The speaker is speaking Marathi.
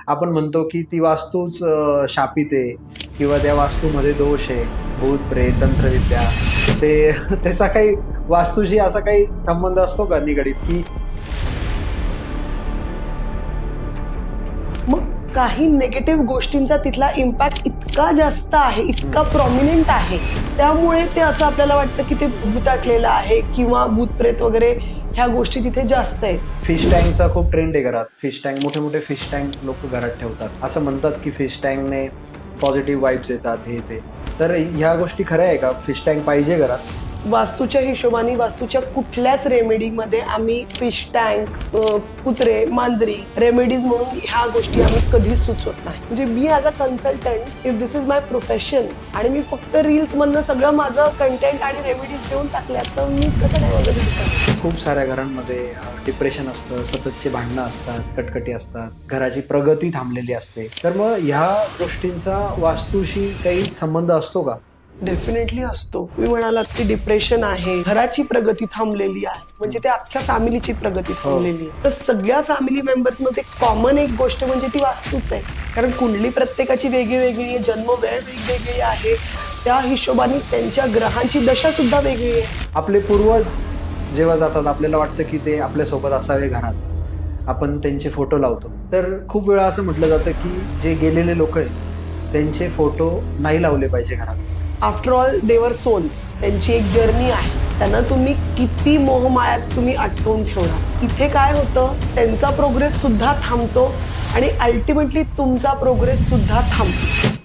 आपण म्हणतो की ती वास्तूच शापित आहे किंवा त्या वास्तूमध्ये दोष आहे, भूत प्रेत तंत्रविद्या, ते त्याचा काही वास्तूशी असा काही संबंध असतो का निगडीत की मग काही नेगेटिव्ह गोष्टींचा तिथला इम्पॅक्ट इतका जास्त आहे, इतका प्रॉमिनंट आहे, त्यामुळे ते असं आपल्याला वाटतं की ते भूताटलेलं आहे किंवा भूत प्रेत वगैरे ह्या गोष्टी तिथे जास्त आहेत. फिश टँकचा खूप ट्रेंड आहे घरात. फिश टँक, मोठे मोठे फिश टँक लोक घरात ठेवतात. असं म्हणतात की फिश टँकने पॉझिटिव्ह वाईब्स येतात, हे ते. तर ह्या गोष्टी खऱ्या आहे का? फिश टँक पाहिजे घरात? वास्तूच्या हिशोबाने वास्तूच्या कुठल्याच रेमेडीमध्ये आम्ही फिश टँक, कुत्रे, मांजरी रेमेडीज म्हणून ह्या गोष्टी आम्ही कधीच सुचवत नाही. म्हणजे मी as a consultant, if this is my profession आणि मी फक्त रील्स मधनं सगळं माझं कंटेंट आणि रेमेडीज देऊन टाकल्या, तर मी कसं काय वगैरे करतो? खूप साऱ्या घरांमध्ये डिप्रेशन असतं, सततचे भांडणं असतात, कटकटी असतात, घराची प्रगती थांबलेली असते. तर मग ह्या गोष्टींचा वास्तूशी काही संबंध असतो का? डेफिनेटली असतो. तुम्ही म्हणालात की डिप्रेशन आहे, घराची प्रगती थांबलेली आहे, म्हणजे त्या अख्ख्या फॅमिलीची प्रगती थांबलेली आहे. तर सगळ्या फॅमिली मेंबर्स मध्ये कॉमन एक गोष्ट म्हणजे ती वास्तूच आहे. कारण कुंडली प्रत्येकाची वेगळी वेगळी आहे, जन्म वेळ वेगवेगळी आहे, त्या हिशोबाने त्यांच्या ग्रहांची दशा सुद्धा वेगळी आहे. आपले पूर्वज जेव्हा जातात आपल्याला वाटतं की ते आपल्यासोबत असावे घरात. आपण त्यांचे फोटो लावतो. तर खूप वेळा असं म्हटलं जातं की जे गेलेले लोक आहेत त्यांचे फोटो नाही लावले पाहिजे घरात. आफ्टर ऑल देवर सोल्स, त्यांची एक जर्नी आहे. त्यांना तुम्ही किती मोहमायात तुम्ही अटकवून ठेवणार. इथे काय होतं, त्यांचा प्रोग्रेस सुद्धा थांबतो आणि अल्टिमेटली तुमचा प्रोग्रेस सुद्धा थांबतो.